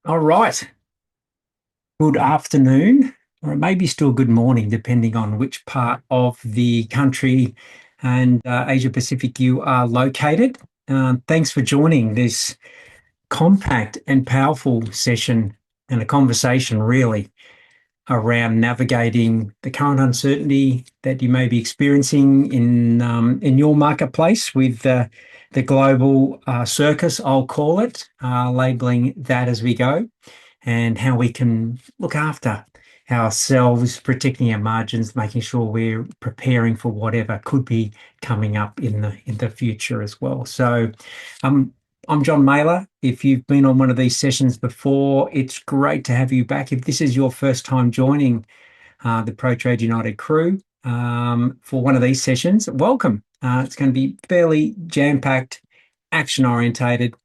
All right. Good afternoon, or maybe still good morning, depending on which part of the country and Asia Pacific you are located. Thanks for joining this compact and powerful session and a conversation, really, around navigating the current uncertainty that you may be experiencing in your marketplace with the global circus, I'll call it, labeling that as we go, and how we can look after ourselves, protecting our margins, making sure we're preparing for whatever could be coming up in the future as well. So, um, I'm Jon Mailer. If you've been on one of these sessions before, it's great to have you back. If this is your first time joining the PROTRADE United crew for one of these sessions, welcome. It's going to be fairly jam-packed, action-orientated,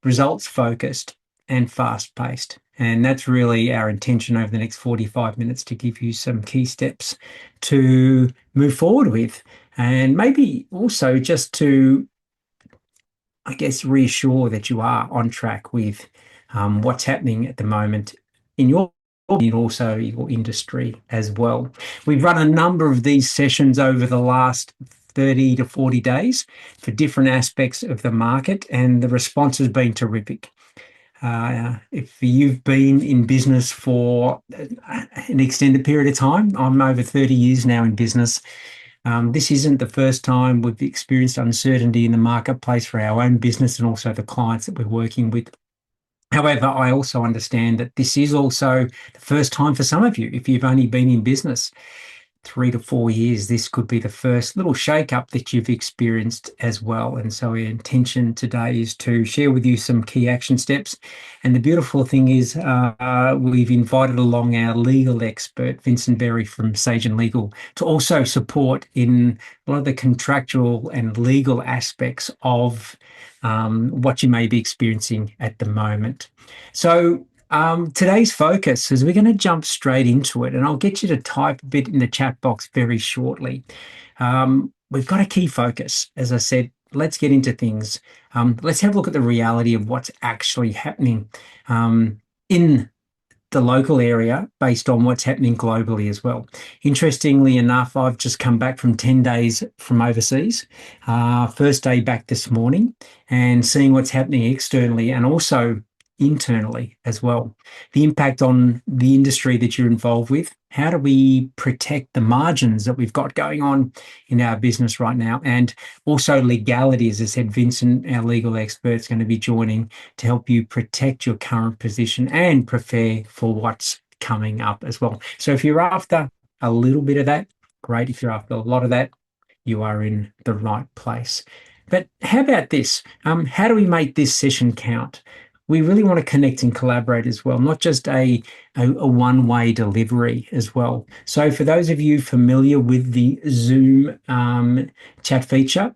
results-focused, and fast-paced. And that's really our intention over the next 45 minutes, to give you some key steps to move forward with. And maybe also just to, I guess, reassure that you are on track with what's happening at the moment in your and also your industry as well. We've run a number of these sessions over the last 30 to 40 days for different aspects of the market, and the response has been terrific. If you've been in business for an extended period of time, I'm over 30 years now in business. This isn't the first time we've experienced uncertainty in the marketplace for our own business and also the clients that we're working with. However, I also understand that this is also the first time for some of you. If you've only been in business 3 to 4 years, this could be the first little shake-up that you've experienced as well. And so our intention today is to share with you some key action steps. And the beautiful thing is we've invited along our legal expert, Vincent Berry from Sajen Legal, to also support in a lot of the contractual and legal aspects of what you may be experiencing at the moment. So today's focus is we're going to jump straight into it, and I'll get you to type a bit in the chat box very shortly. We've got a key focus. As I said, let's get into things. Let's have a look at the reality of what's actually happening in the local area based on what's happening globally as well. Interestingly enough, I've just come back from 10 days from overseas. First day back this morning, and seeing what's happening externally and also internally as well. The impact on the industry that you're involved with. How do we protect the margins that we've got going on in our business right now? And also legality. As I said, Vincent, our legal expert, is going to be joining to help you protect your current position and prepare for what's coming up as well. So if you're after a little bit of that, great. If you're after a lot of that, you are in the right place. But how about this? How do we make this session count? We really want to connect and collaborate as well, not just a one-way delivery as well. So for those of you familiar with the Zoom chat feature,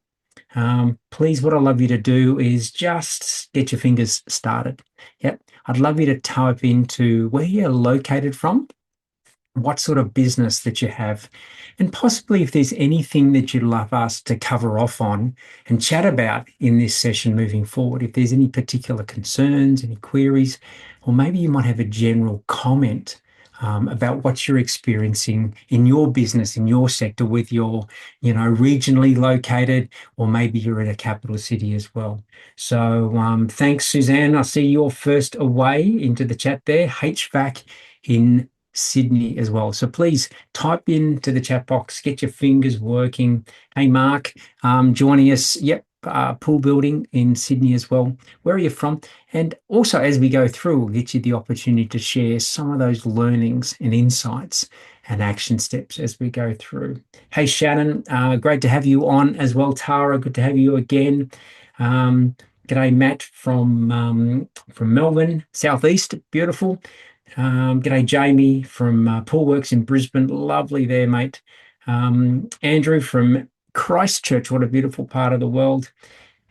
please, what I'd love you to do is just get your fingers started. Yep. I'd love you to type into where you're located from, what sort of business that you have, and possibly if there's anything that you'd love us to cover off on and chat about in this session moving forward. If there's any particular concerns, any queries, or maybe you might have a general comment about what you're experiencing in your business, in your sector, with your, regionally located, or maybe you're in a capital city as well. So thanks, Suzanne. I see you're first away into the chat there. HVAC in Sydney as well. So please type into the chat box, get your fingers working. Hey, Mark, joining us. Yep. Pool building in Sydney as well. Where are you from? And also, as we go through, we'll get you the opportunity to share some of those learnings and insights and action steps as we go through. Hey, Shannon, great to have you on as well. Tara, good to have you again. G'day, Matt from Melbourne, Southeast, beautiful. G'day, Jamie from Poolworks in Brisbane. Lovely there, mate. Andrew from Christchurch, what a beautiful part of the world.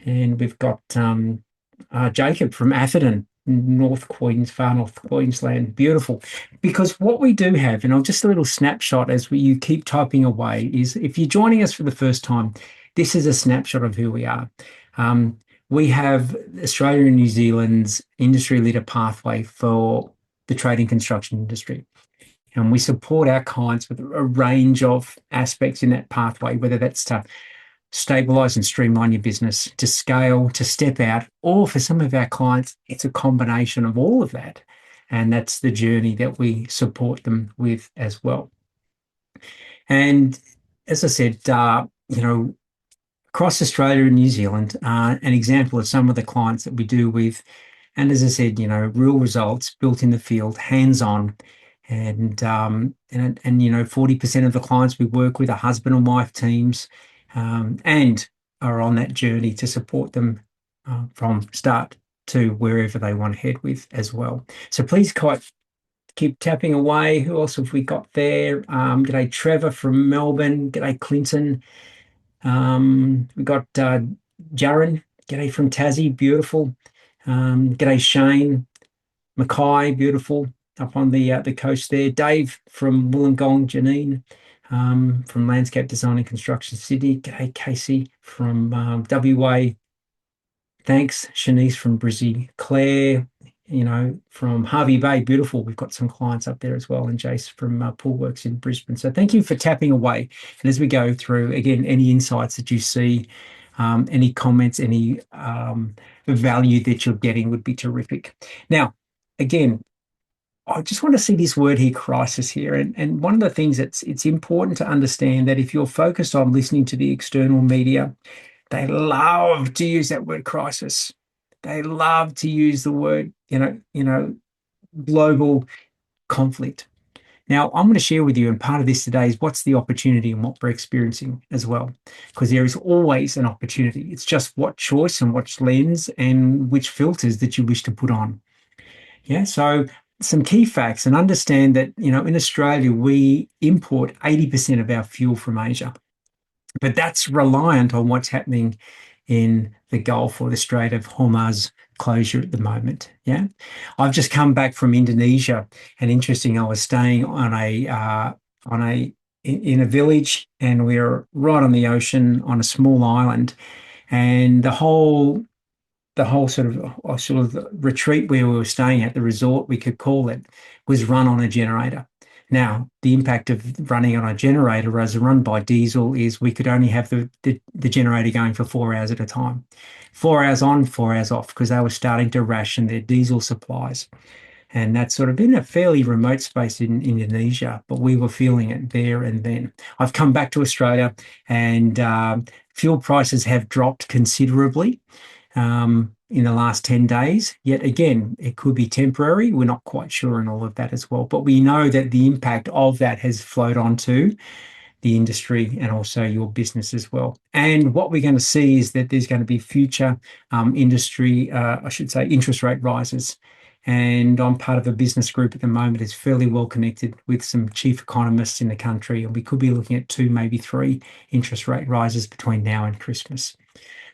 And we've got Jacob from Atherton, far North Queensland. Beautiful. Because what we do have, and I'll just a little snapshot as you keep typing away, is if you're joining us for the first time, this is a snapshot of who we are. we have Australia and New Zealand's industry leader pathway for the trade and construction industry. And we support our clients with a range of aspects in that pathway, whether that's to stabilize and streamline your business, to scale, to step out, or for some of our clients, it's a combination of all of that. And that's the journey that we support them with as well. And as I said, across Australia and New Zealand, an example of some of the clients that we do with, and as I said, real results built in the field, hands-on, and 40% of the clients we work with are husband and wife teams, and are on that journey to support them from start to wherever they want to head with as well. So please keep tapping away. Who else have we got there? G'day Trevor from Melbourne. G'day Clinton. We got Jaren. G'day from Tassie. Beautiful. G'day Shane. Mackay. Beautiful. Up on the coast there. Dave from Wollongong. Janine from Landscape Design and Construction City. G'day Casey from WA. Thanks. Shanice from Brizzy. Claire, from Harvey Bay. Beautiful. We've got some clients up there as well. And Jace from Poolworks in Brisbane. So thank you for tapping away. And as we go through, again, any insights that you see, any comments, any value that you're getting would be terrific. Now, again, I just want to see this word here, crisis here. And one of the things it's important to understand that if you're focused on listening to the external media, they love to use that word crisis. They love to use the word, global conflict. Now, I'm going to share with you, and part of this today is what's the opportunity and what we're experiencing as well, because there is always an opportunity. It's just what choice and what lens and which filters that you wish to put on. Yeah, so some key facts, and understand that, in Australia, we import 80% of our fuel from Asia. But that's reliant on what's happening in the Gulf or the Strait of Hormuz closure at the moment. Yeah, I've just come back from Indonesia, and interesting, I was staying in a village, and we were right on the ocean on a small island, and the whole sort of retreat where we were staying at, the resort we could call it, was run on a generator. Now, the impact of running on a generator as run by diesel is we could only have the generator going for 4 hours at a time. 4 hours on, 4 hours off, because they were starting to ration their diesel supplies. And that's sort of in a fairly remote space in Indonesia, but we were feeling it there and then. I've come back to Australia, and fuel prices have dropped considerably in the last 10 days. Yet again, it could be temporary. We're not quite sure on all of that as well. But we know that the impact of that has flowed onto the industry and also your business as well. And what we're going to see is that there's going to be future interest rate rises. And I'm part of a business group at the moment that's fairly well connected with some chief economists in the country. And we could be looking at 2, maybe 3 interest rate rises between now and Christmas.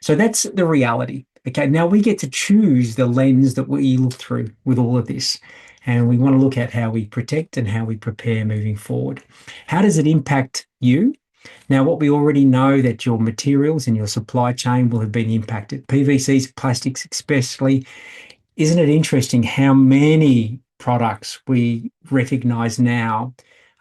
So that's the reality. Okay, now we get to choose the lens that we look through with all of this. And we want to look at how we protect and how we prepare moving forward. How does it impact you? Now, what we already know that your materials and your supply chain will have been impacted. PVCs, plastics especially. Isn't it interesting how many products we recognize now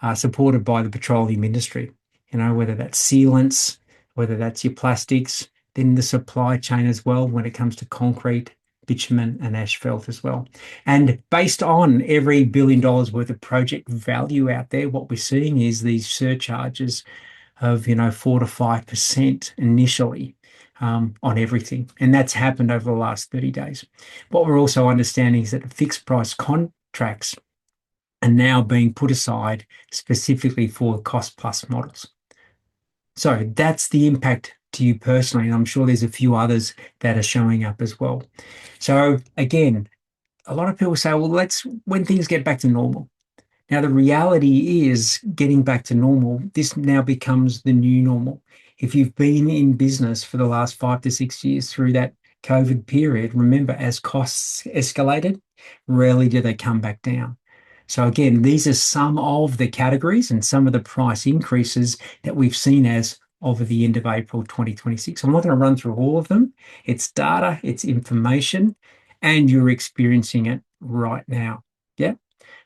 are supported by the petroleum industry? Whether that's sealants, whether that's your plastics, then the supply chain as well when it comes to concrete, bitumen, and asphalt as well. And based on every $1 billion worth of project value out there, what we're seeing is these surcharges of 4 to 5% initially on everything. And that's happened over the last 30 days. What we're also understanding is that fixed price contracts are now being put aside specifically for cost plus models. So that's the impact to you personally, and I'm sure there's a few others that are showing up as well. So again, a lot of people say, well, when things get back to normal. Now, the reality is getting back to normal, this now becomes the new normal. If you've been in business for the last 5 to 6 years through that COVID period, remember, as costs escalated, rarely do they come back down. So again, these are some of the categories and some of the price increases that we've seen as of the end of April 2026. I'm not going to run through all of them. It's data, it's information, and you're experiencing it right now. Yeah.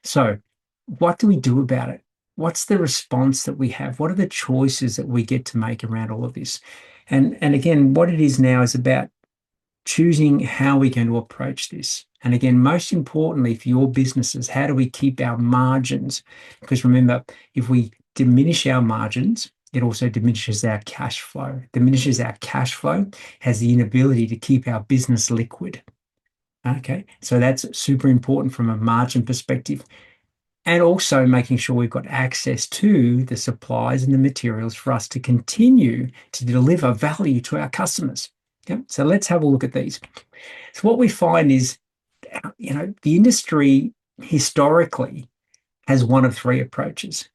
So, what do we do about it? What's the response that we have? What are the choices that we get to make around all of this? And again, what it is now is about choosing how we're going to approach this. And again, most importantly for your businesses, how do we keep our margins? Because remember, if we diminish our margins, it also diminishes our cash flow. Diminishes our cash flow has the inability to keep our business liquid. Okay, so that's super important from a margin perspective. And also making sure we've got access to the supplies and the materials for us to continue to deliver value to our customers. Okay, so let's have a look at these. So what we find is, the industry historically has one of three approaches.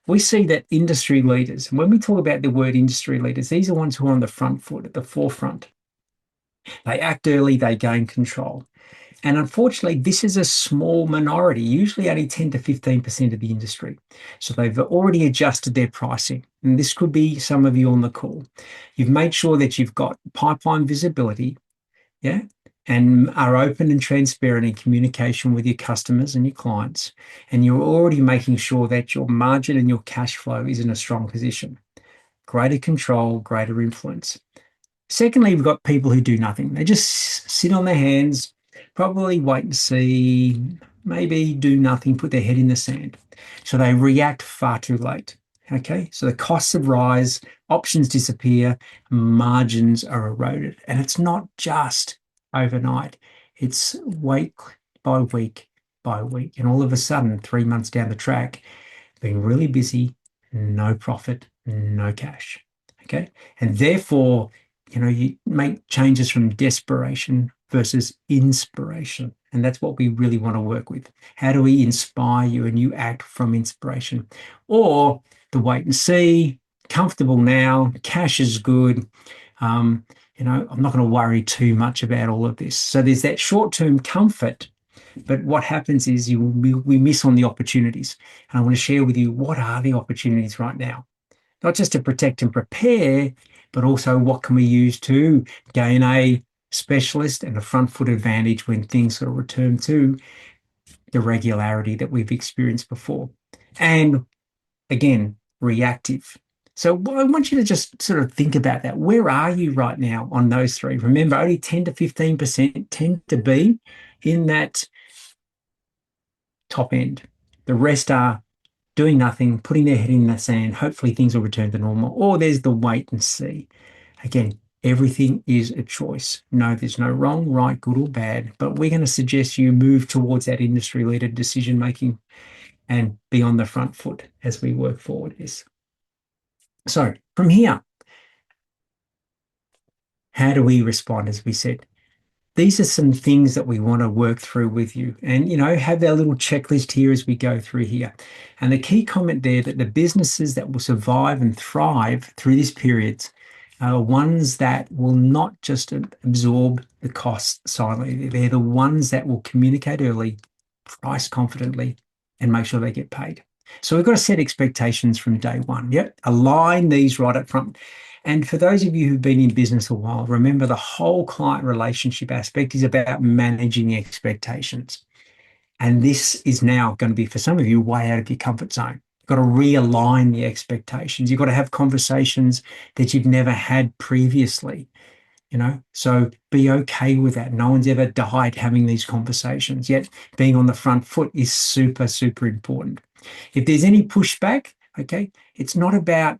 We see that industry leaders, and when we talk about the word industry leaders, these are ones who are on the front foot, at the forefront. They act early, they gain control. And unfortunately, this is a small minority, usually only 10 to 15% of the industry. So they've already adjusted their pricing. And this could be some of you on the call. You've made sure that you've got pipeline visibility, yeah, and are open and transparent in communication with your customers and your clients. And you're already making sure that your margin and your cash flow is in a strong position. Greater control, greater influence. Secondly, we've got people who do nothing. They just sit on their hands, probably wait and see, maybe do nothing, put their head in the sand. So they react far too late. Okay, so the costs have rise, options disappear, margins are eroded. And it's not just overnight, it's week by week by week. And all of a sudden, 3 months down the track, being really busy, no profit, no cash. Okay, and therefore, you make changes from desperation versus inspiration. And that's what we really want to work with. How do we inspire you and you act from inspiration? Or the wait and see, comfortable now, cash is good. I'm not going to worry too much about all of this. So there's that short-term comfort, but what happens is we miss on the opportunities. And I want to share with you, what are the opportunities right now? Not just to protect and prepare, but also what can we use to gain a specialist and a front foot advantage when things sort of return to the regularity that we've experienced before. And again, reactive. So I want you to just sort of think about that. Where are you right now on those three? Remember, only 10 to 15% tend to be in that top end. The rest are doing nothing, putting their head in the sand. Hopefully things will return to normal. Or there's the wait and see. Again, everything is a choice. No, there's no wrong, right, good or bad, but we're going to suggest you move towards that industry leader decision making and be on the front foot as we work forward. Yes. So from here, how do we respond? As we said, these are some things that we want to work through with you and, have our little checklist here as we go through here. And the key comment there, that the businesses that will survive and thrive through this period are ones that will not just absorb the costs silently. They're the ones that will communicate early, price confidently, and make sure they get paid. So we've got to set expectations from day one. Yep. Align these right up front. And for those of you who've been in business a while, remember the whole client relationship aspect is about managing expectations. And this is now going to be, for some of you, way out of your comfort zone. You've got to realign the expectations. You've got to have conversations that you've never had previously. So be okay with that. No one's ever died having these conversations, yet being on the front foot is super, super important. If there's any pushback, okay, it's not about,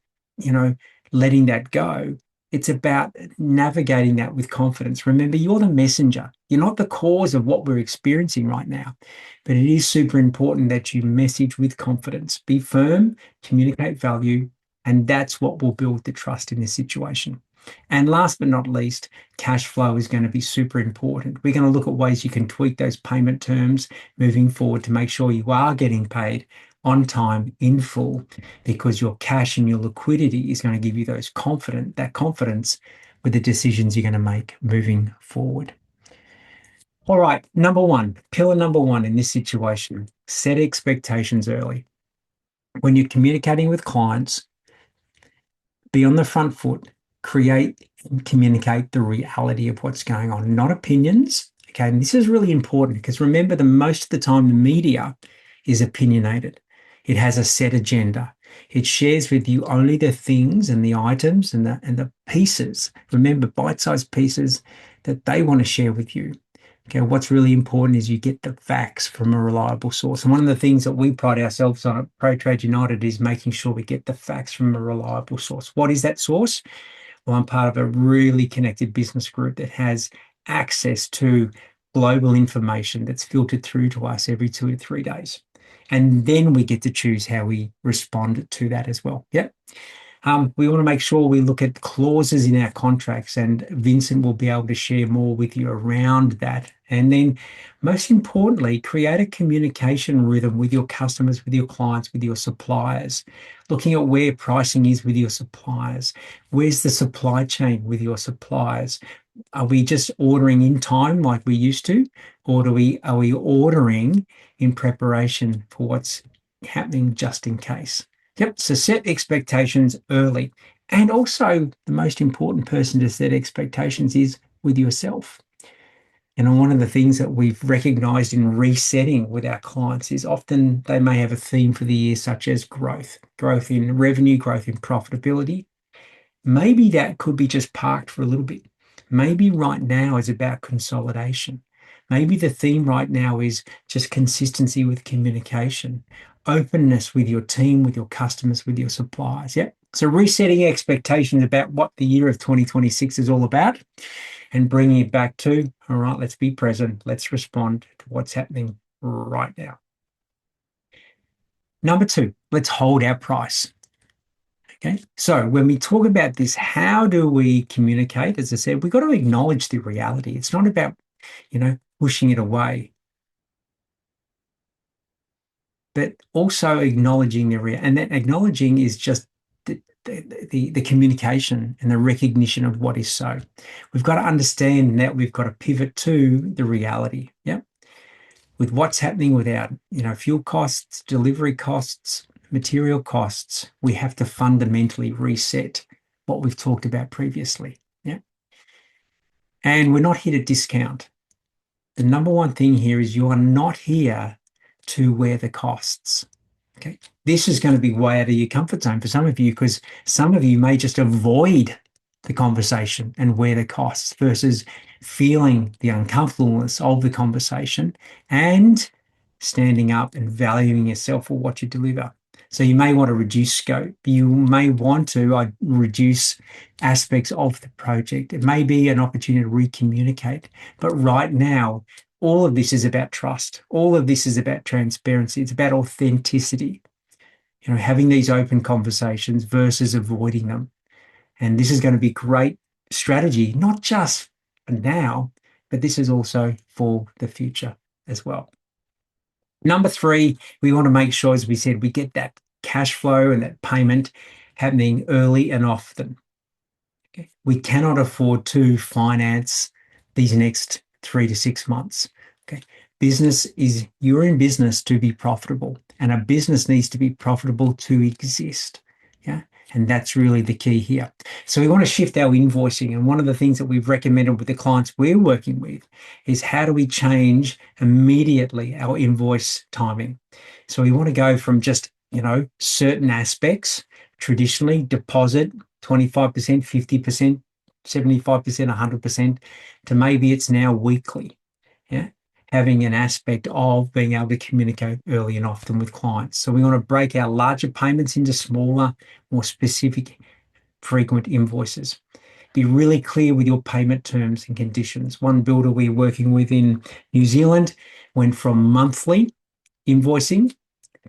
letting that go. It's about navigating that with confidence. Remember, you're the messenger. You're not the cause of what we're experiencing right now, but it is super important that you message with confidence. Be firm, communicate value, and that's what will build the trust in this situation. And last but not least, cash flow is going to be super important. We're going to look at ways you can tweak those payment terms moving forward to make sure you are getting paid on time in full, because your cash and your liquidity is going to give you that confidence with the decisions you're going to make moving forward. All right, pillar number one in this situation, set expectations early. When you're communicating with clients, Be on the front foot, create and communicate the reality of what's going on, not opinions. Okay, and this is really important because remember that most of the time the media is opinionated. It has a set agenda. It shares with you only the things and the items and the pieces. Remember, bite-sized pieces that they want to share with you. Okay, what's really important is you get the facts from a reliable source. And one of the things that we pride ourselves on at ProTrade United is making sure we get the facts from a reliable source. What is that source? Well, I'm part of a really connected business group that has access to global information that's filtered through to us every 2 to 3 days. And then we get to choose how we respond to that as well. Yep. We want to make sure we look at clauses in our contracts, and Vincent will be able to share more with you around that. And then, most importantly, create a communication rhythm with your customers, with your clients, with your suppliers, looking at where pricing is with your suppliers. Where's the supply chain with your suppliers? Are we just ordering in time like we used to, or are we ordering in preparation for what's happening just in case? Yep. So set expectations early. And also, the most important person to set expectations is with yourself. And one of the things that we've recognized in resetting with our clients is often they may have a theme for the year, such as growth in revenue, growth in profitability. Maybe that could be just parked for a little bit. Maybe right now is about consolidation. Maybe the theme right now is just consistency with communication, openness with your team, with your customers, with your suppliers. Yeah. So resetting expectations about what the year of 2026 is all about and bringing it back to, all right, let's be present. Let's respond to what's happening right now. Number 2, let's hold our price. Okay. So when we talk about this, how do we communicate? As I said, we've got to acknowledge the reality. It's not about, pushing it away, but also acknowledging the real. And that acknowledging is just the communication and the recognition of what is so. We've got to understand that we've got to pivot to the reality. Yeah. With what's happening with our, fuel costs, delivery costs, material costs, we have to fundamentally reset what we've talked about previously. Yeah. And we're not here to discount. The number one thing here is you are not here to wear the costs. Okay. This is going to be way out of your comfort zone for some of you, because some of you may just avoid the conversation and wear the costs versus feeling the uncomfortableness of the conversation and standing up and valuing yourself for what you deliver. So you may want to reduce scope. You may want to reduce aspects of the project. It may be an opportunity to recommunicate. But right now, all of this is about trust. All of this is about transparency. It's about authenticity. Having these open conversations versus avoiding them. And this is going to be great strategy, not just for now, but this is also for the future as well. Number 3, we want to make sure, as we said, we get that cash flow and that payment happening early and often. Okay. We cannot afford to finance these next 3 to 6 months. Okay. You're in business to be profitable, and a business needs to be profitable to exist. Yeah. And that's really the key here. So we want to shift our invoicing. And one of the things that we've recommended with the clients we're working with is how do we change immediately our invoice timing? So we want to go from just, certain aspects, traditionally deposit 25%, 50%, 75%, 100%, to maybe it's now weekly. Yeah. Having an aspect of being able to communicate early and often with clients. So we want to break our larger payments into smaller, more specific, frequent invoices. Be really clear with your payment terms and conditions. One builder we're working with in New Zealand went from monthly invoicing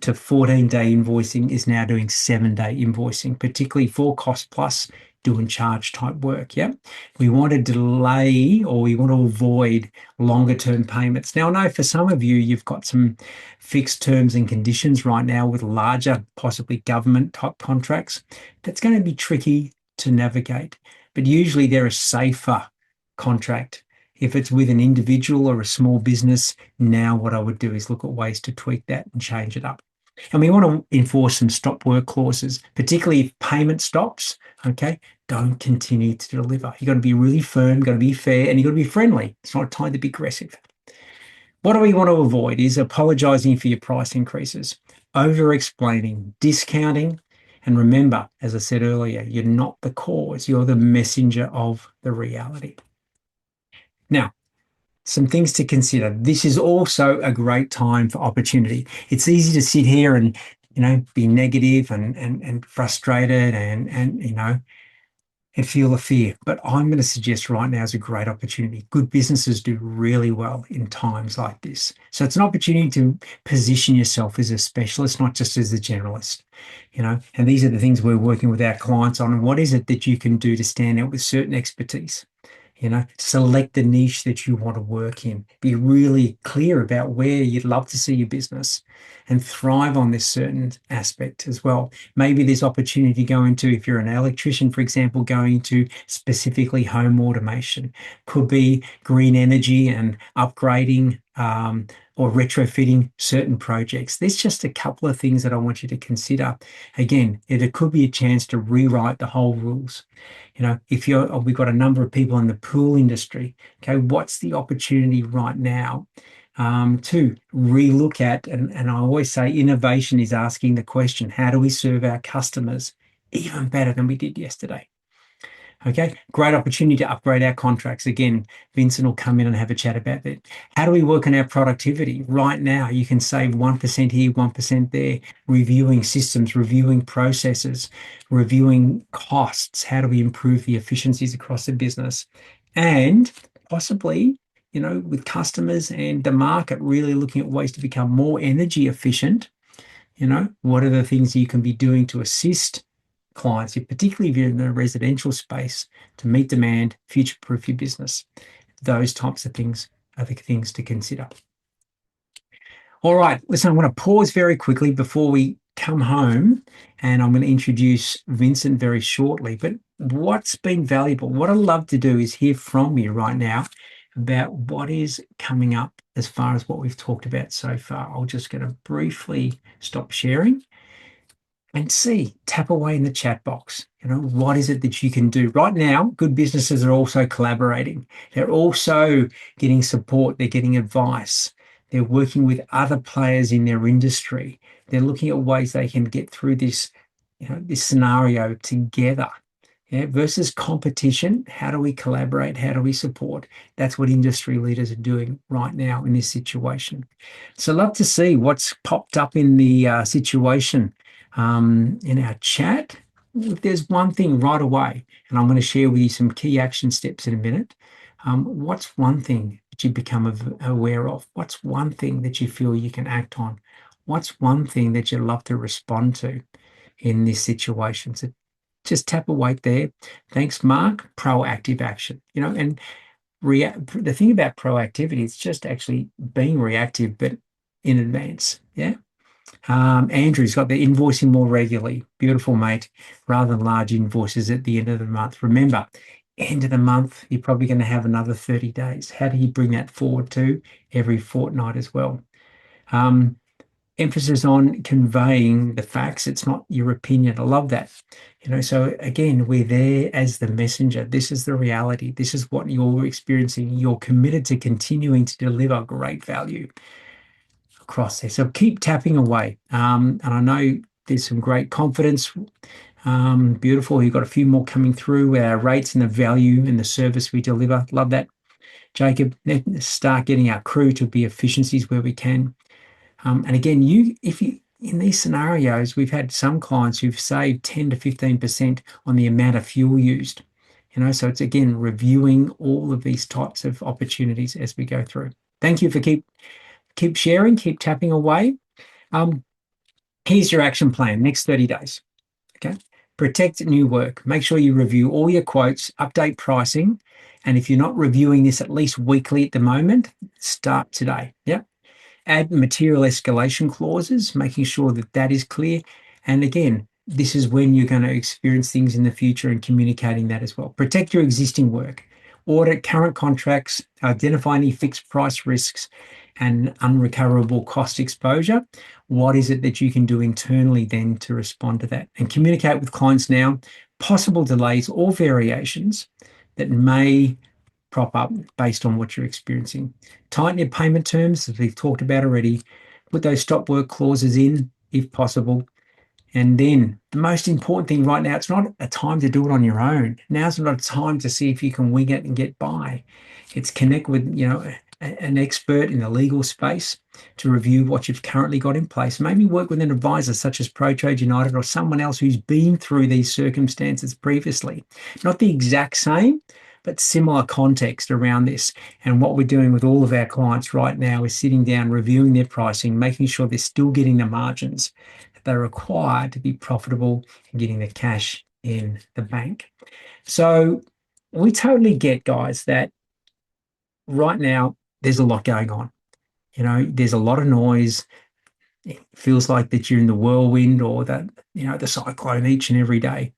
to 14-day invoicing, is now doing 7-day invoicing, particularly for cost plus do and charge type work. Yeah. We want to delay, or we want to avoid longer term payments. Now, I know for some of you, you've got some fixed terms and conditions right now with larger, possibly government type contracts. That's going to be tricky to navigate, but usually they're a safer contract. If it's with an individual or a small business, now what I would do is look at ways to tweak that and change it up. And we want to enforce some stop work clauses, particularly if payment stops. Okay, don't continue to deliver. You've got to be really firm, got to be fair, and you've got to be friendly. It's not time to be aggressive. What do we want to avoid is apologizing for your price increases, over explaining, discounting. And remember, as I said earlier, you're not the cause, you're the messenger of the reality. Now, some things to consider. This is also a great time for opportunity. It's easy to sit here and, be negative and frustrated and feel the fear. But I'm going to suggest right now is a great opportunity. Good businesses do really well in times like this. So it's an opportunity to position yourself as a specialist, not just as a generalist. And these are the things we're working with our clients on. And what is it that you can do to stand out with certain expertise? Select the niche that you want to work in. Be really clear about where you'd love to see your business and thrive on this certain aspect as well. Maybe there's opportunity to go into, if you're an electrician, for example, going to specifically home automation. Could be green energy and upgrading or retrofitting certain projects. There's just a couple of things that I want you to consider. Again, it could be a chance to rewrite the whole rules. If we've got a number of people in the pool industry, okay, what's the opportunity right now to relook at, and I always say innovation is asking the question, how do we serve our customers even better than we did yesterday? Okay, great opportunity to upgrade our contracts. Again, Vincent will come in and have a chat about that. How do we work on our productivity? Right now, you can save 1% here, 1% there, reviewing systems, reviewing processes, reviewing costs. How do we improve the efficiencies across the business? And possibly, with customers and the market really looking at ways to become more energy efficient, what are the things you can be doing to assist clients, particularly if you're in the residential space, to meet demand, future-proof your business. Those types of things are the things to consider. All right, listen, I'm going to pause very quickly before we come home, and I'm going to introduce Vincent very shortly. But what's been valuable, what I'd love to do is hear from you right now about what is coming up as far as what we've talked about so far. I'm just going to briefly stop sharing and tap away in the chat box. What is it that you can do right now? Good businesses are also collaborating. They're also getting support. They're getting advice. They're working with other players in their industry. They're looking at ways they can get through this, this scenario together. Versus competition. How do we collaborate? How do we support? That's what industry leaders are doing right now in this situation. So I'd love to see what's popped up in the situation in our chat. If there's one thing right away, and I'm going to share with you some key action steps in a minute. What's one thing that you become aware of? What's one thing that you feel you can act on? What's one thing that you love to respond to in this situation? So just tap away there. Thanks, Mark. Proactive action. And the thing about proactivity, it's just actually being reactive, but in advance. Yeah. Andrew's got the invoicing more regularly. Beautiful, mate. Rather than large invoices at the end of the month. Remember, end of the month, you're probably going to have another 30 days. How do you bring that forward to every fortnight as well? Emphasis on conveying the facts. It's not your opinion. I love that. So again, we're there as the messenger. This is the reality. This is what you're experiencing. You're committed to continuing to deliver great value across there. So keep tapping away. And I know there's some great confidence. Beautiful. You've got a few more coming through with our rates and the value and the service we deliver. Love that. Jacob, let's start getting our crew to be efficiencies where we can. And again, in these scenarios, we've had some clients who've saved 10 to 15% on the amount of fuel used. So it's again reviewing all of these types of opportunities as we go through. Thank you for keep sharing, keep tapping away. Here's your action plan, next 30 days. Okay. Protect new work. Make sure you review all your quotes, update pricing. And if you're not reviewing this at least weekly at the moment, start today. Yeah. Add material escalation clauses, making sure that is clear. And again, this is when you're going to experience things in the future and communicating that as well. Protect your existing work. audit current contracts, identify any fixed price risks and unrecoverable cost exposure. What is it that you can do internally then to respond to that? And communicate with clients now, possible delays or variations that may prop up based on what you're experiencing. Tighten your payment terms, as we've talked about already. Put those stop work clauses in if possible. And then the most important thing right now, it's not a time to do it on your own. Now's not a time to see if you can wing it and get by. It's connect with, an expert in the legal space to review what you've currently got in place. Maybe work with an advisor such as PROTRADE United or someone else who's been through these circumstances previously. Not the exact same, but similar context around this. And what we're doing with all of our clients right now is sitting down, reviewing their pricing, making sure they're still getting the margins they're required to be profitable and getting the cash in the bank. So we totally get, guys, that right now there's a lot going on. There's a lot of noise. It feels like that you're in the whirlwind or that, the cyclone each and every day.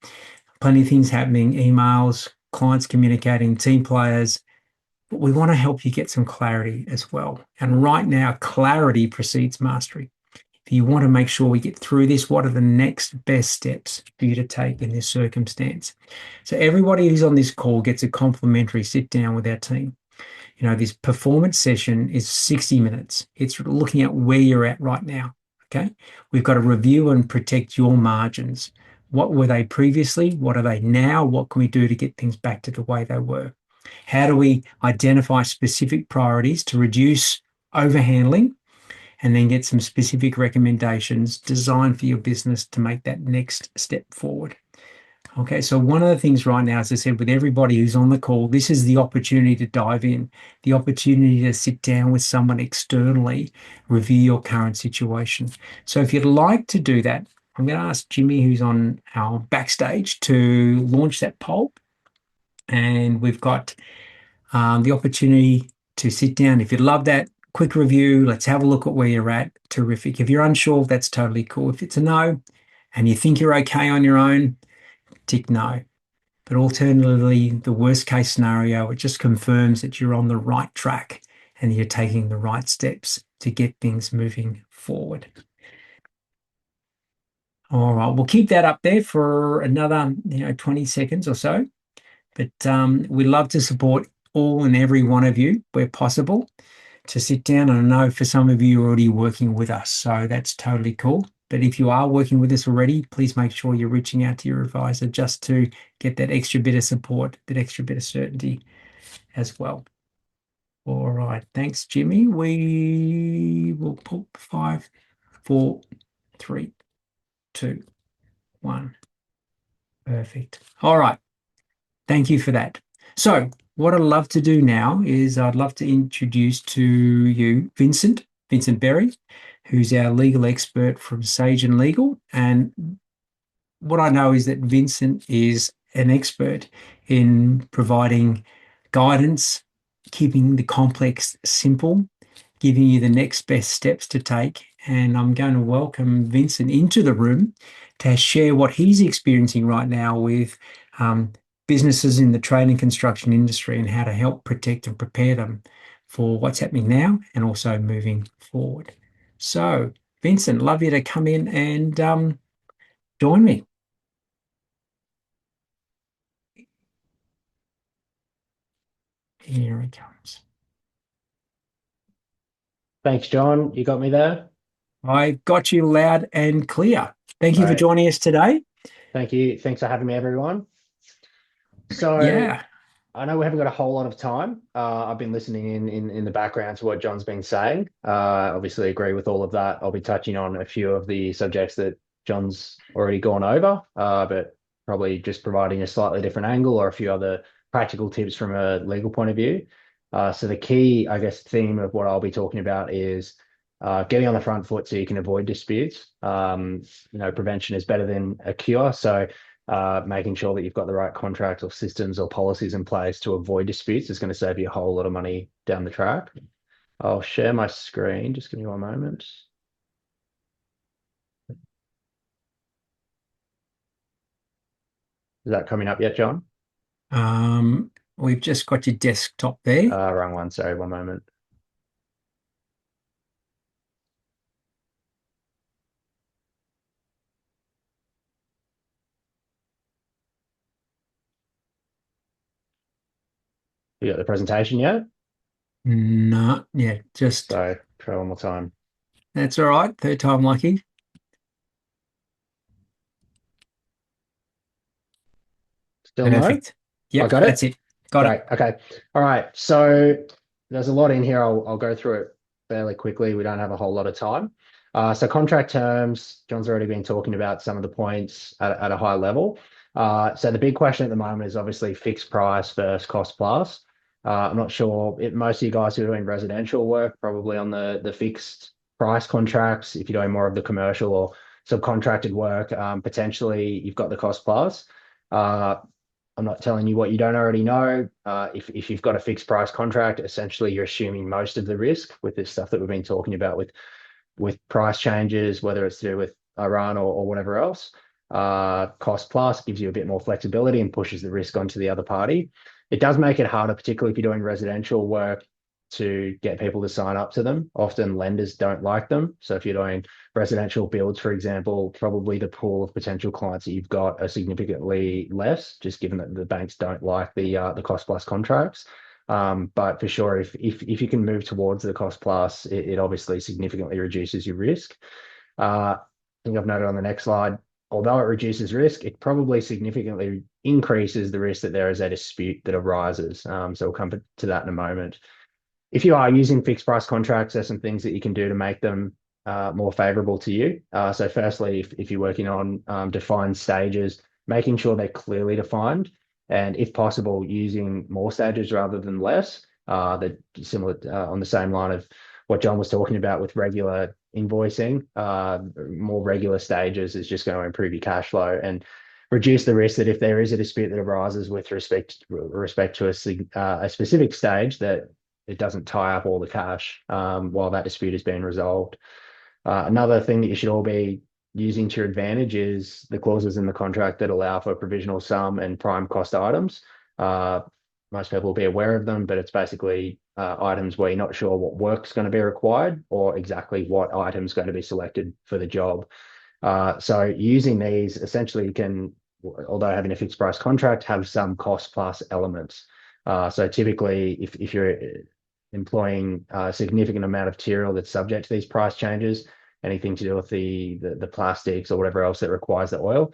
Plenty of things happening, emails, clients communicating, team players. But we want to help you get some clarity as well. And right now, clarity precedes mastery. If you want to make sure we get through this, what are the next best steps for you to take in this circumstance? So everybody who's on this call gets a complimentary sit down with our team. This performance session is 60 minutes. It's looking at where you're at right now. Okay. We've got to review and protect your margins. What were they previously? What are they now? What can we do to get things back to the way they were? How do we identify specific priorities to reduce overhandling and then get some specific recommendations designed for your business to make that next step forward? Okay, so one of the things right now, as I said, with everybody who's on the call, this is the opportunity to dive in, the opportunity to sit down with someone externally, review your current situation. So if you'd like to do that, I'm going to ask Jimmy, who's on our backstage, to launch that poll. And we've got the opportunity to sit down. If you'd love that, quick review, let's have a look at where you're at. Terrific. If you're unsure, that's totally cool. If it's a no and you think you're okay on your own, tick no. But alternatively, the worst case scenario, it just confirms that you're on the right track and you're taking the right steps to get things moving forward. All right, we'll keep that up there for another 20 seconds or so. But we'd love to support all and every one of you where possible to sit down. And I know for some of you, you're already working with us, so that's totally cool. But if you are working with us already, please make sure you're reaching out to your advisor just to get that extra bit of support, that extra bit of certainty as well. All right. Thanks, Jimmy. We will put 5, 4, 3, 2, 1. Perfect. All right. Thank you for that. So what I'd love to do now is I'd love to introduce to you Vincent Berry, who's our legal expert from Sajen Legal. And what I know is that Vincent is an expert in providing guidance, keeping the complex simple, giving you the next best steps to take. And I'm going to welcome Vincent into the room to share what he's experiencing right now with businesses in the trade and construction industry and how to help protect and prepare them for what's happening now and also moving forward. So, Vincent, love you to come in and join me. Here he comes. Thanks, John. You got me there. I got you loud and clear. Thank you for Right. joining us today. Thank you. Thanks for having me, everyone. So Yeah. I know we haven't got a whole lot of time. I've been listening in the background to what John's been saying. Obviously agree with all of that. I'll be touching on a few of the subjects that John's already gone over, but probably just providing a slightly different angle or a few other practical tips from a legal point of view. So the key, I guess, theme of what I'll be talking about is getting on the front foot so you can avoid disputes. Prevention is better than a cure. So making sure that you've got the right contracts or systems or policies in place to avoid disputes is going to save you a whole lot of money down the track. I'll share my screen. Just give me one moment. Is that coming up yet, John? We've just got your desktop there. Wrong one. Sorry, one moment. You got the presentation yet? No, yeah, just So try one more time. that's all right. Third time lucky. Still no? Perfect. I Yep, got that's it. it. Got it. Great. Okay. All right. So there's a lot in here. I'll go through it fairly quickly. We don't have a whole lot of time. So contract terms, John's already been talking about some of the points at a high level. So the big question at the moment is obviously fixed price versus cost plus. I'm not sure. Most of you guys who are doing residential work probably on the fixed price contracts. If you're doing more of the commercial or subcontracted work, potentially you've got the cost plus. Uh, I'm not telling you what you don't already know. If you've got a fixed price contract, essentially you're assuming most of the risk with this stuff that we've been talking about with price changes, whether it's to do with Iran or whatever else. Cost plus gives you a bit more flexibility and pushes the risk onto the other party. It does make it harder, particularly if you're doing residential work, to get people to sign up to them. Often lenders don't like them. So if you're doing residential builds, for example, probably the pool of potential clients that you've got are significantly less, just given that the banks don't like the cost plus contracts. But for sure, if you can move towards the cost plus, it obviously significantly reduces your risk. I think I've noted on the next slide, although it reduces risk, it probably significantly increases the risk that there is a dispute that arises. So we'll come to that in a moment. If you are using fixed price contracts, there's some things that you can do to make them more favorable to you. So firstly, if you're working on defined stages, making sure they're clearly defined, and if possible, using more stages rather than less. That similar on the same line of what John was talking about with regular invoicing. More regular stages is just going to improve your cash flow and reduce the risk that if there is a dispute that arises with respect to a specific stage, that it doesn't tie up all the cash while that dispute is being resolved. Another thing that you should all be using to your advantage is the clauses in the contract that allow for provisional sum and prime cost items. Uh, Most people will be aware of them, but it's basically items where you're not sure what work's going to be required or exactly what item's going to be selected for the job. So using these, essentially you can, although having a fixed price contract, have some cost plus elements. So typically, if you're employing a significant amount of material that's subject to these price changes, anything to do with the plastics or whatever else that requires the oil,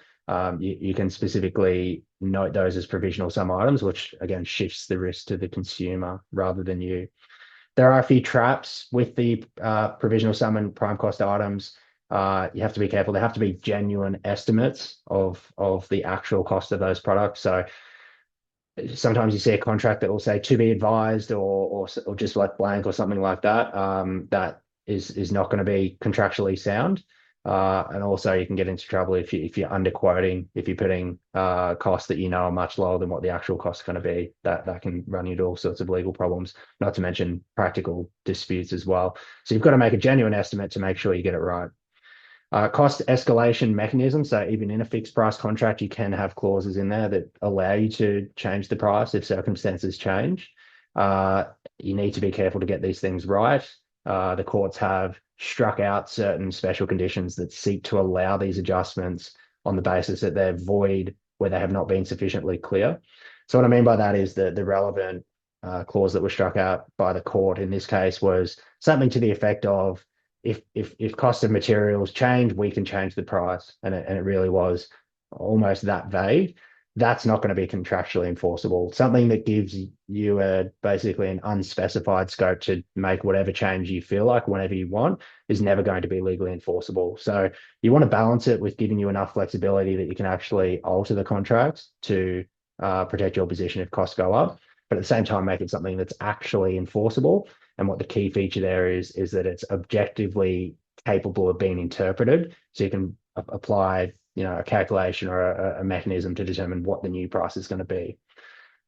you can specifically note those as provisional sum items, which again shifts the risk to the consumer rather than you. There are a few traps with the provisional sum and prime cost items. You have to be careful. There have to be genuine estimates of the actual cost of those products. So sometimes you see a contract that will say to be advised or just like blank or something like that. That is not going to be contractually sound. And also you can get into trouble if you're underquoting, if you're putting costs that you know are much lower than what the actual cost is going to be. That can run you into all sorts of legal problems, not to mention practical disputes as well. So you've got to make a genuine estimate to make sure you get it right. Cost escalation mechanism. So even in a fixed price contract, you can have clauses in there that allow you to change the price if circumstances change. Uh, you need to be careful to get these things right. The courts have struck out certain special conditions that seek to allow these adjustments on the basis that they're void where they have not been sufficiently clear. So what I mean by that is that the relevant clause that was struck out by the court in this case was something to the effect of if cost of materials change, we can change the price. And it really was almost that vague. That's not going to be contractually enforceable. Something that gives you basically an unspecified scope to make whatever change you feel like whenever you want is never going to be legally enforceable. So you want to balance it with giving you enough flexibility that you can actually alter the contract to protect your position if costs go up, but at the same time make it something that's actually enforceable. And what the key feature there is that it's objectively capable of being interpreted. So you can apply, a calculation or a mechanism to determine what the new price is going to be.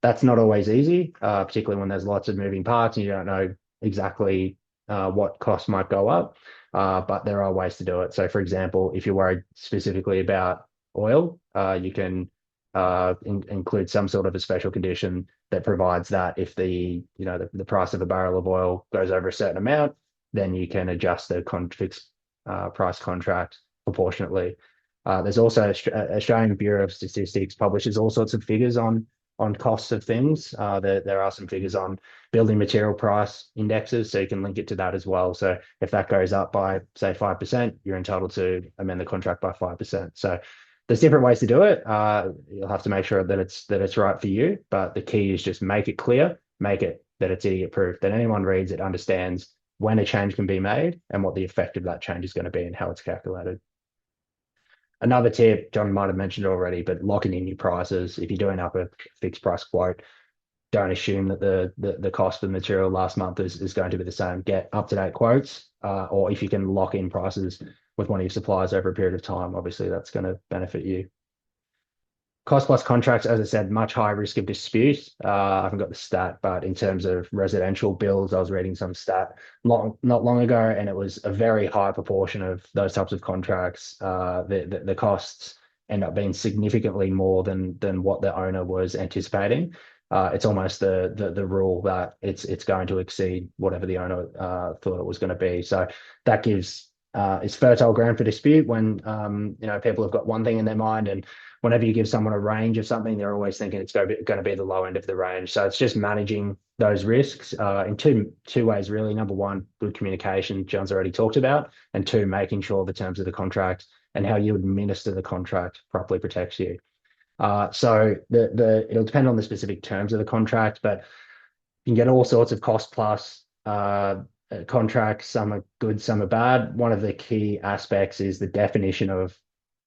That's not always easy, particularly when there's lots of moving parts and you don't know exactly what costs might go up. But there are ways to do it. So, for example, if you're worried specifically about oil, you can include some sort of a special condition that provides that if the price of a barrel of oil goes over a certain amount, then you can adjust the fixed price contract proportionately. There's also Australian Bureau of Statistics publishes all sorts of figures on costs of things. There are some figures on building material price indexes, so you can link it to that as well. So if that goes up by say 5%, you're entitled to amend the contract by 5%. So there's different ways to do it. You'll have to make sure that it's right for you, but the key is just make it clear, make it that it's idiot proof, that anyone reads it understands when a change can be made and what the effect of that change is going to be and how it's calculated. Another tip, Jon might have mentioned already, but locking in your prices. If you're doing up a fixed price quote, don't assume that the cost of the material last month is going to be the same. Get up-to-date quotes, or if you can lock in prices with one of your suppliers over a period of time, obviously that's going to benefit you. Cost plus contracts, as I said, much higher risk of dispute. I haven't got the stat, but in terms of residential bills, I was reading some stat not long ago, and it was a very high proportion of those types of contracts. The costs end up being significantly more than what the owner was anticipating. It's almost the rule that it's going to exceed whatever the owner thought it was going to be. So that gives it's fertile ground for dispute when people have got one thing in their mind, and whenever you give someone a range of something, they're always thinking it's going to be the low end of the range. So it's just managing those risks in two ways, really. Number one, good communication, Jon's already talked about, and two, making sure the terms of the contract and how you administer the contract properly protects you. So it'll depend on the specific terms of the contract, but you can get all sorts of cost plus contracts. Some are good, some are bad. One of the key aspects is the definition of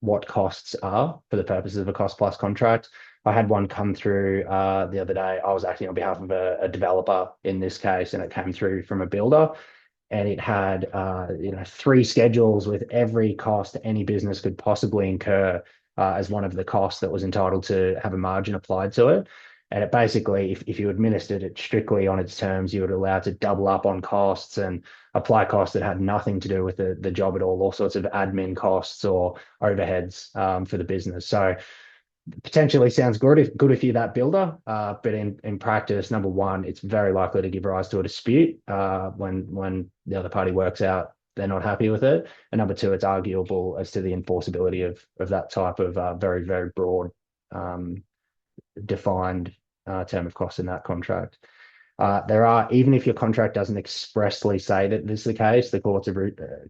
what costs are for the purposes of a cost plus contract. I had one come through the other day. I was acting on behalf of a developer in this case, and it came through from a builder, and it had 3 schedules with every cost any business could possibly incur as one of the costs that was entitled to have a margin applied to it. And it basically, if you administered it strictly on its terms, you were allowed to double up on costs and apply costs that had nothing to do with the job at all sorts of admin costs or overheads for the business. So potentially sounds good if you're that builder, but in practice, number one, it's very likely to give rise to a dispute when the other party works out they're not happy with it. And number two, it's arguable as to the enforceability of that type of very, very broad defined term of cost in that contract. Even if your contract doesn't expressly say that this is the case, the courts have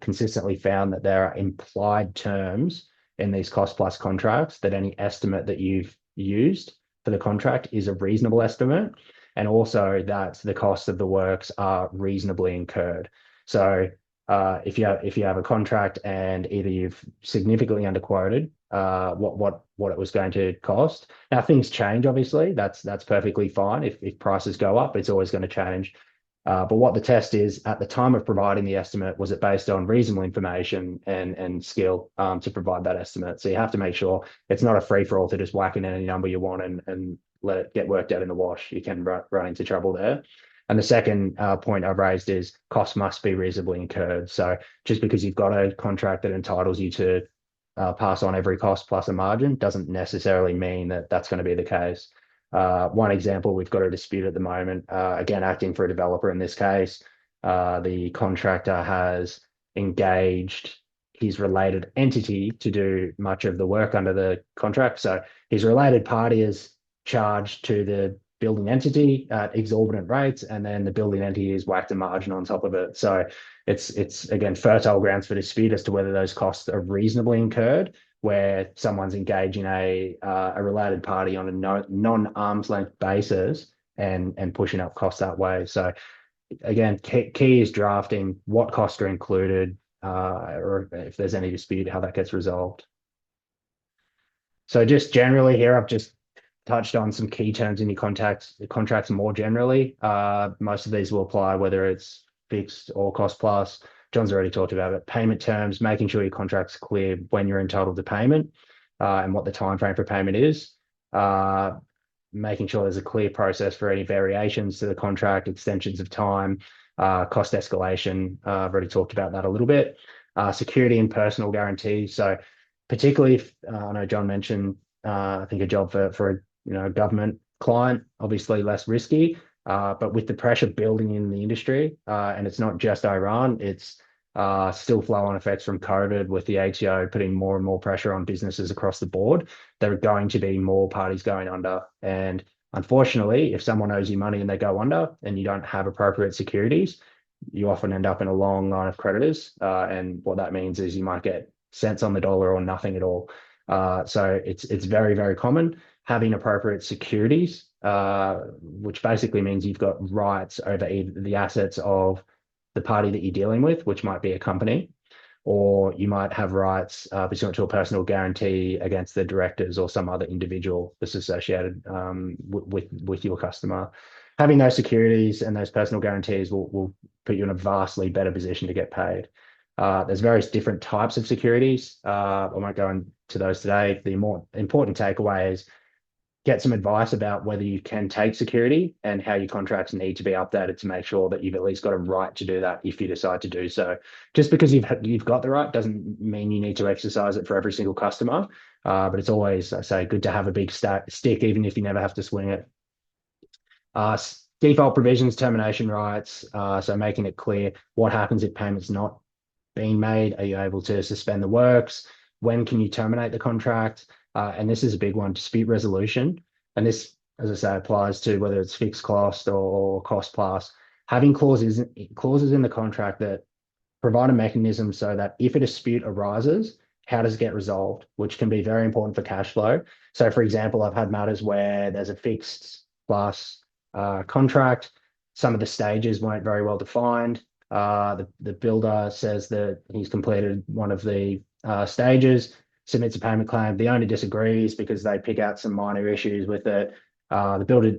consistently found that there are implied terms in these cost plus contracts that any estimate that you've used for the contract is a reasonable estimate, and also that the costs of the works are reasonably incurred. So if you have a contract and either you've significantly underquoted what it was going to cost. Now things change, obviously. That's perfectly fine. If prices go up, it's always going to change. But what the test is at the time of providing the estimate, was it based on reasonable information and skill to provide that estimate? So you have to make sure it's not a free for all to just whack in any number you want and let it get worked out in the wash. You can run into trouble there. And the second point I've raised is costs must be reasonably incurred. So just because you've got a contract that entitles you to pass on every cost plus a margin doesn't necessarily mean that that's going to be the case. One example, we've got a dispute at the moment, again, acting for a developer in this case. The contractor has engaged his related entity to do much of the work under the contract. So his related party is charged to the building entity at exorbitant rates, and then the building entity is whacked a margin on top of it. So it's again fertile grounds for dispute as to whether those costs are reasonably incurred, where someone's engaging a related party on a non-arm's length basis and pushing up costs that way. So again, key is drafting what costs are included, or if there's any dispute, how that gets resolved. So just generally here, I've just touched on some key terms in your contracts more generally. Most of these will apply whether it's fixed or cost plus. Jon's already talked about it. Payment terms, making sure your contract's clear when you're entitled to payment and what the time frame for payment is. Making sure there's a clear process for any variations to the contract, extensions of time, cost escalation. I've already talked about that a little bit. Security and personal guarantees. So particularly if I know Jon mentioned I think a job for government client, obviously less risky. But with the pressure building in the industry, and it's not just Iran, it's still flow-on effects from COVID with the ATO putting more and more pressure on businesses across the board. There are going to be more parties going under. And unfortunately, if someone owes you money and they go under and you don't have appropriate securities, you often end up in a long line of creditors. And what that means is you might get cents on the dollar or nothing at all. So it's very, very common. Having appropriate securities, which basically means you've got rights over either the assets of the party that you're dealing with, which might be a company, or you might have rights pursuant to a personal guarantee against the directors or some other individual that's associated with your customer. Having those securities and those personal guarantees will put you in a vastly better position to get paid. There's various different types of securities. I won't go into those today. The more important takeaway is get some advice about whether you can take security and how your contracts need to be updated to make sure that you've at least got a right to do that if you decide to do so. Just because you've got the right doesn't mean you need to exercise it for every single customer. But it's always, I say, good to have a big stick, even if you never have to swing it. Default provisions, termination rights. So making it clear what happens if payment's not being made. Are you able to suspend the works? When can you terminate the contract? And this is a big one, dispute resolution. And this, as I say, applies to whether it's fixed cost or cost plus. Having clauses in the contract that provide a mechanism so that if a dispute arises, how does it get resolved, which can be very important for cash flow. So, for example, I've had matters where there's a fixed plus contract. Some of the stages weren't very well defined. The builder says that he's completed one of the stages, submits a payment claim. The owner disagrees because they pick out some minor issues with it. The builder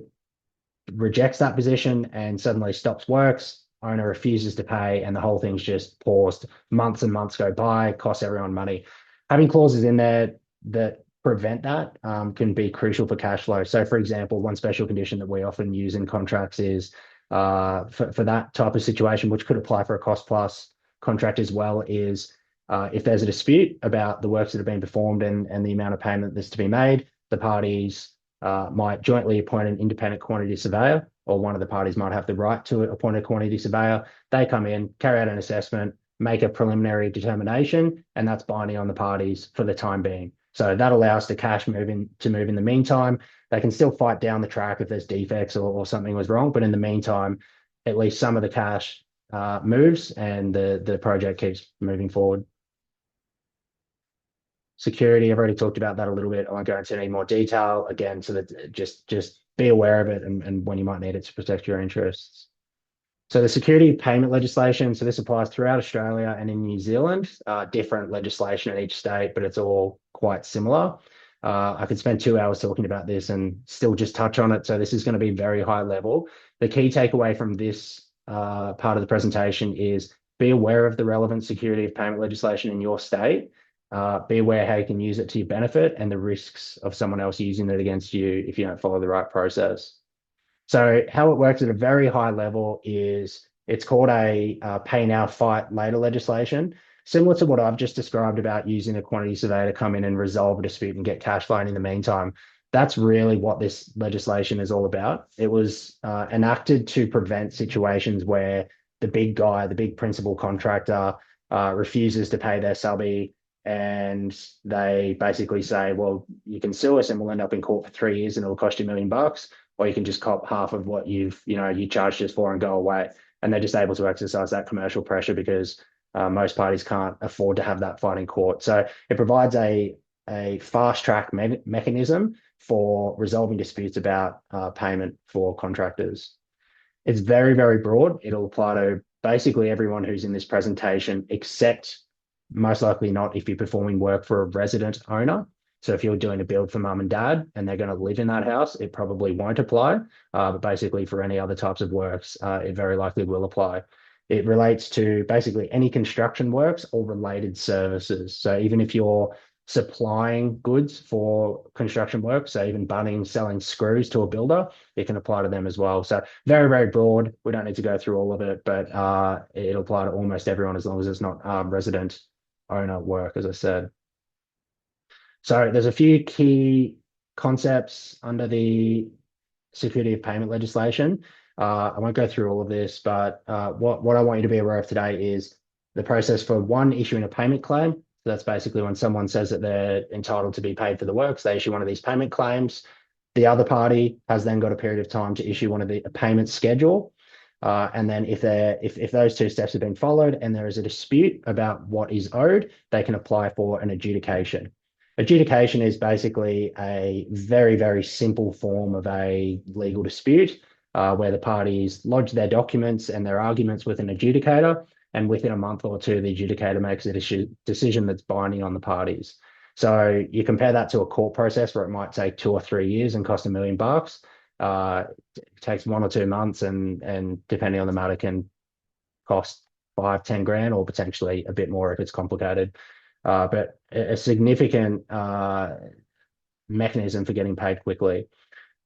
rejects that position and suddenly stops works. Owner refuses to pay, and the whole thing's just paused. Months and months go by, costs everyone money. Having clauses in there that prevent that can be crucial for cash flow. So, for example, one special condition that we often use in contracts is for that type of situation, which could apply for a cost plus contract as well, is if there's a dispute about the works that have been performed and the amount of payment that's to be made, the parties might jointly appoint an independent quantity surveyor, or one of the parties might have the right to appoint a quantity surveyor. They come in, carry out an assessment, make a preliminary determination, and that's binding on the parties for the time being. So that allows the cash move in the meantime. They can still fight down the track if there's defects or something was wrong, but in the meantime, at least some of the cash moves and the project keeps moving forward. Security, I've already talked about that a little bit. I won't go into any more detail again, so that just be aware of it and when you might need it to protect your interests. So the security payment legislation, so this applies throughout Australia and in New Zealand, different legislation in each state, but it's all quite similar. I could spend 2 hours talking about this and still just touch on it. So this is going to be very high level. The key takeaway from this part of the presentation is be aware of the relevant security of payment legislation in your state. Be aware how you can use it to your benefit and the risks of someone else using it against you if you don't follow the right process. So how it works at a very high level is it's called a pay now, fight later legislation, similar to what I've just described about using a quantity surveyor to come in and resolve a dispute and get cash flowing in the meantime. That's really what this legislation is all about. It was enacted to prevent situations where the big guy, the big principal contractor, refuses to pay their subby, and they basically say, well, you can sue us and we'll end up in court for 3 years and it'll cost you $1 million, or you can just cop half of what you charged us for and go away. And they're just able to exercise that commercial pressure because most parties can't afford to have that fight in court. So it provides a fast track mechanism for resolving disputes about payment for contractors. It's very, very broad. It'll apply to basically everyone who's in this presentation, except most likely not if you're performing work for a resident owner. So if you're doing a build for mum and dad and they're going to live in that house, it probably won't apply. But basically for any other types of works, it very likely will apply. It relates to basically any construction works or related services. So even if you're supplying goods for construction work, so even Bunnings selling screws to a builder, it can apply to them as well. So very, very broad. We don't need to go through all of it, but it'll apply to almost everyone as long as it's not resident owner work, as I said. So there's a few key concepts under the security of payment legislation. I won't go through all of this, but what I want you to be aware of today is the process for one issuing a payment claim. So that's basically when someone says that they're entitled to be paid for the works, they issue one of these payment claims. The other party has then got a period of time to issue one of a payment schedule. And then if those two steps have been followed and there is a dispute about what is owed, they can apply for an adjudication. Adjudication is basically a very, very simple form of a legal dispute where the parties lodge their documents and their arguments with an adjudicator, and within a month or two, the adjudicator makes a decision that's binding on the parties. So you compare that to a court process where it might take 2 or 3 years and cost $1 million. It takes 1 or 2 months, and depending on the matter, can cost 5, 10 grand, or potentially a bit more if it's complicated. But a significant mechanism for getting paid quickly.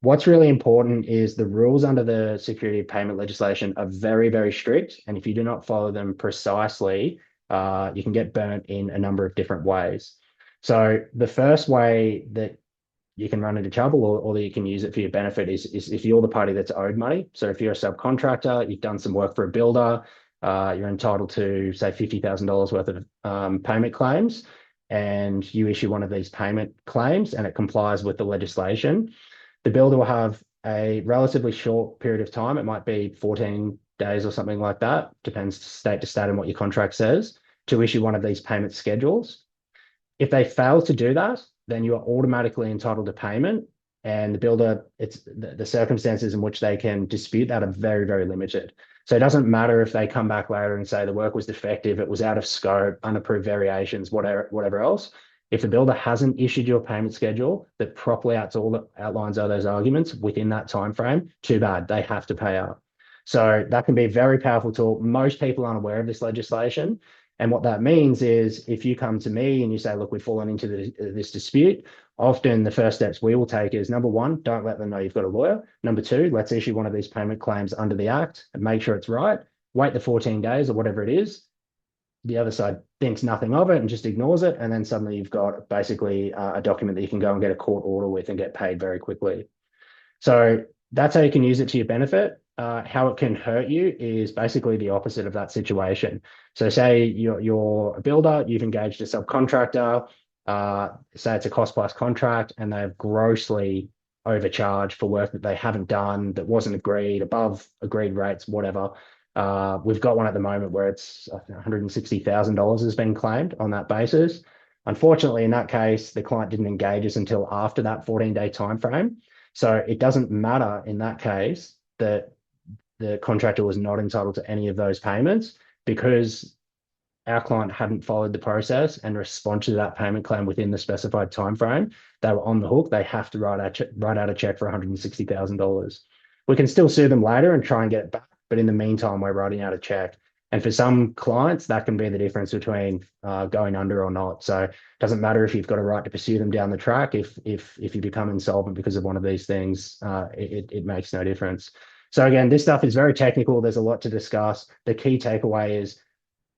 What's really important is the rules under the security of payment legislation are very, very strict. And if you do not follow them precisely, you can get burnt in a number of different ways. So the first way that you can run into trouble, or that you can use it for your benefit, is if you're the party that's owed money. So if you're a subcontractor, you've done some work for a builder, you're entitled to, say, $50,000 worth of payment claims, and you issue one of these payment claims and it complies with the legislation. The builder will have a relatively short period of time. It might be 14 days or something like that, depends state to state and what your contract says, to issue one of these payment schedules. If they fail to do that, then you are automatically entitled to payment. And the builder, it's the circumstances in which they can dispute that are very, very limited. So it doesn't matter if they come back later and say the work was defective, it was out of scope, unapproved variations, whatever else. If the builder hasn't issued your payment schedule that properly outlines all those arguments within that time frame, too bad, they have to pay out. So that can be a very powerful tool. Most people aren't aware of this legislation. And what that means is if you come to me and you say, look, we've fallen into this dispute, often the first steps we will take is, number one, don't let them know you've got a lawyer. Number two, let's issue one of these payment claims under the Act and make sure it's right. Wait the 14 days or whatever it is. The other side thinks nothing of it and just ignores it. And then suddenly you've got basically a document that you can go and get a court order with and get paid very quickly. So that's how you can use it to your benefit. How it can hurt you is basically the opposite of that situation. So say you're a builder, you've engaged a subcontractor, say it's a cost plus contract, and they've grossly overcharged for work that they haven't done, that wasn't agreed, above agreed rates, whatever. We've got one at the moment where it's $160,000 has been claimed on that basis. Unfortunately, in that case, the client didn't engage us until after that 14-day time frame. So it doesn't matter in that case that the contractor was not entitled to any of those payments, because our client hadn't followed the process and responded to that payment claim within the specified time frame. They were on the hook. They have to write out a check for $160,000. We can still sue them later and try and get it back, but in the meantime, we're writing out a check. And for some clients, that can be the difference between going under or not. So it doesn't matter if you've got a right to pursue them down the track. If you become insolvent because of one of these things, it makes no difference. So again, this stuff is very technical. There's a lot to discuss. The key takeaway is,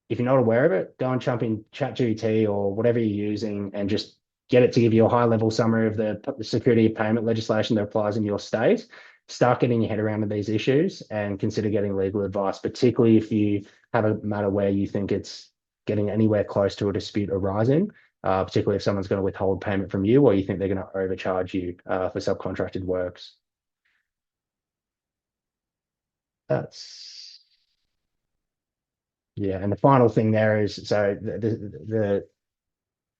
if you're not aware of it, go and jump in ChatGPT or whatever you're using and just get it to give you a high-level summary of the security of payment legislation that applies in your state. Start getting your head around these issues and consider getting legal advice, particularly if you have a matter where you think it's getting anywhere close to a dispute arising, particularly if someone's going to withhold payment from you, or you think they're going to overcharge you for subcontracted works. That's Yeah, and the final thing there is, so the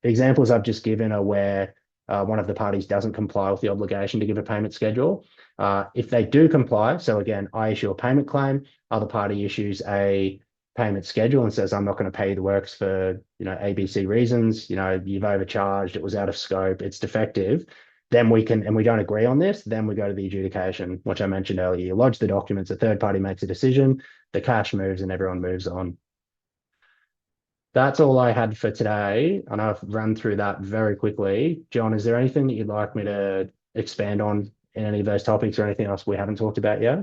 examples I've just given are where one of the parties doesn't comply with the obligation to give a payment schedule. If they do comply, so again, I issue a payment claim, other party issues a payment schedule and says, I'm not going to pay the works for, ABC reasons, you've overcharged, it was out of scope, it's defective. Then we can, and we don't agree on this, then we go to the adjudication, which I mentioned earlier. You lodge the documents, a third party makes a decision, the cash moves and everyone moves on. That's all I had for today. I know I've run through that very quickly. John, is there anything that you'd like me to expand on in any of those topics, or anything else we haven't talked about yet?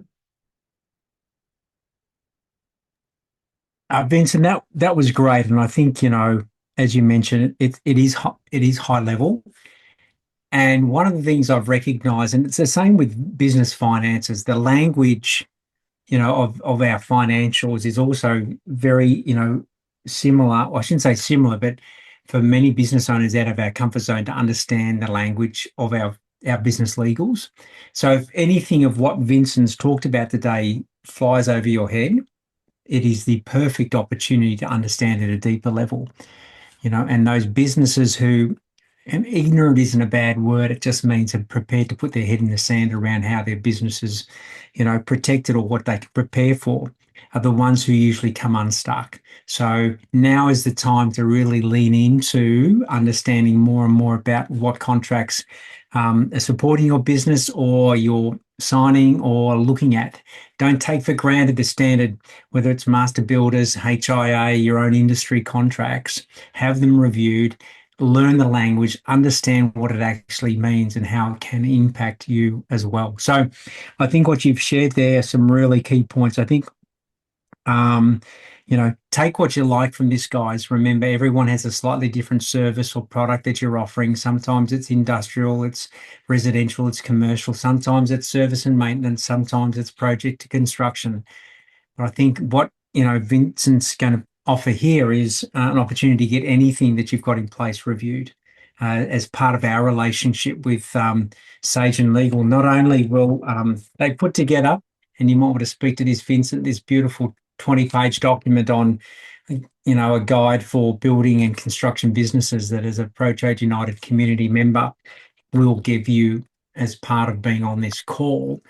Vincent, that was great, and I think as you mentioned, it is high level, And one of the things I've recognized, and it's the same with business finances, the language, of our financials is also very, similar. Well, I shouldn't say similar, but for many business owners out of our comfort zone to understand the language of our business legals. So if anything of what Vincent's talked about today flies over your head, it is the perfect opportunity to understand at a deeper level, and those businesses who, and ignorant isn't a bad word, it just means they're prepared to put their head in the sand around how their business is, protected or what they can prepare for, are the ones who usually come unstuck. So now is the time to really lean into understanding more and more about what contracts are supporting your business or you're signing or looking at. Don't take for granted the standard, whether it's master builders, HIA, your own industry contracts. Have them reviewed, learn the language, understand what it actually means and how it can impact you as well. So I think what you've shared there are some really key points. I think, um, take what you like from this, guys. Remember, everyone has a slightly different service or product that you're offering. Sometimes it's industrial, it's residential, it's commercial. Sometimes it's service and maintenance. Sometimes it's project to construction. But I think what Vincent's going to offer here is an opportunity to get anything that you've got in place reviewed as part of our relationship with Sajen Legal. Not only will they put together, and you might want to speak to this, Vincent, this beautiful 20-page document on, a guide for building and construction businesses that as a PROTRADE United community member will give you as part of being on this call.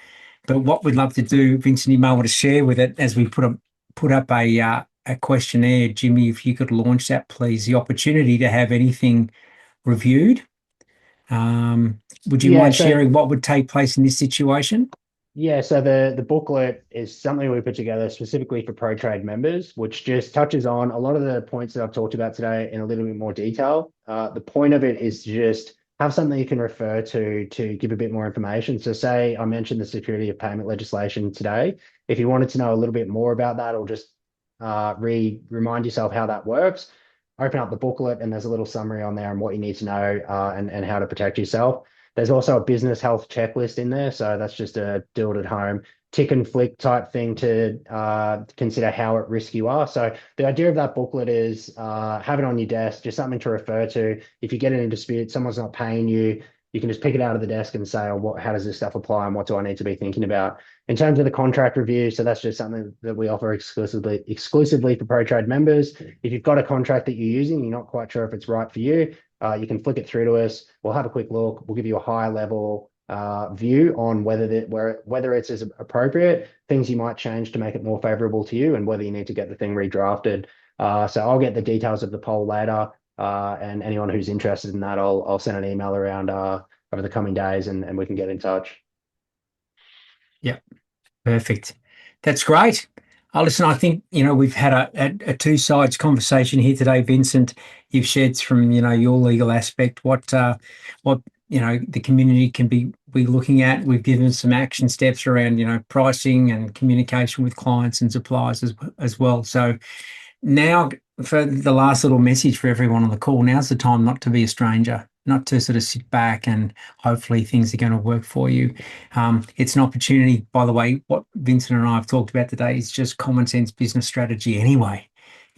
But what we'd love to do, Vincent, you may want to share with it as we put up a questionnaire. Jimmy, if you could launch that, please. The opportunity to have anything reviewed. Would you Yeah, mind so sharing what would take place in this situation? so the booklet is something we put together specifically for ProTrade members, which just touches on a lot of the points that I've talked about today in a little bit more detail. The point of it is to just have something you can refer to give a bit more information. So say I mentioned the security of payment legislation today. If you wanted to know a little bit more about that or just remind yourself how that works, open up the booklet and there's a little summary on there on what you need to know and how to protect yourself. There's also a business health checklist in there. So that's just a do it at home tick and flick type thing to consider how at risk you are. So the idea of that booklet is have it on your desk, just something to refer to. If you get in a dispute, someone's not paying you, you can just pick it out of the desk and say, oh, how does this stuff apply and what do I need to be thinking about? In terms of the contract review, so that's just something that we offer exclusively for ProTrade members. If you've got a contract that you're using, you're not quite sure if it's right for you, you can flick it through to us. We'll have a quick look. We'll give you a high level view on whether it's as appropriate, things you might change to make it more favorable to you, and whether you need to get the thing redrafted. So I'll get the details of the poll later, and anyone who's interested in that, I'll send an email around over the coming days, and we can get in touch. Yeah, perfect. That's great. Listen, I think, we've had a two sides conversation here today, Vincent. You've shared from, your legal aspect, what, the community can be looking at. We've given some action steps around, pricing and communication with clients and suppliers as well. So now, for the last little message for everyone on the call, now's the time not to be a stranger, not to sort of sit back and hopefully things are going to work for you. It's an opportunity. By the way, what Vincent and I have talked about today is just common sense business strategy anyway,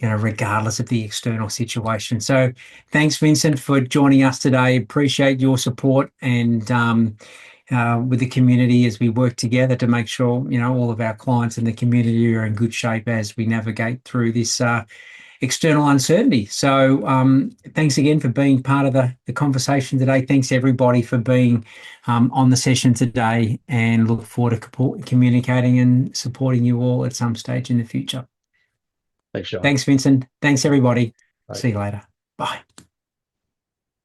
regardless of the external situation. So thanks, Vincent, for joining us today. Appreciate your support and with the community as we work together to make sure, all of our clients in the community are in good shape as we navigate through this external uncertainty. So thanks again for being part of the conversation today. Thanks everybody for being on the session today, and look forward to communicating and supporting you all at some stage in the future. Thanks, Jon. Thanks, Vincent. Thanks, everybody. Bye. See you later. Bye.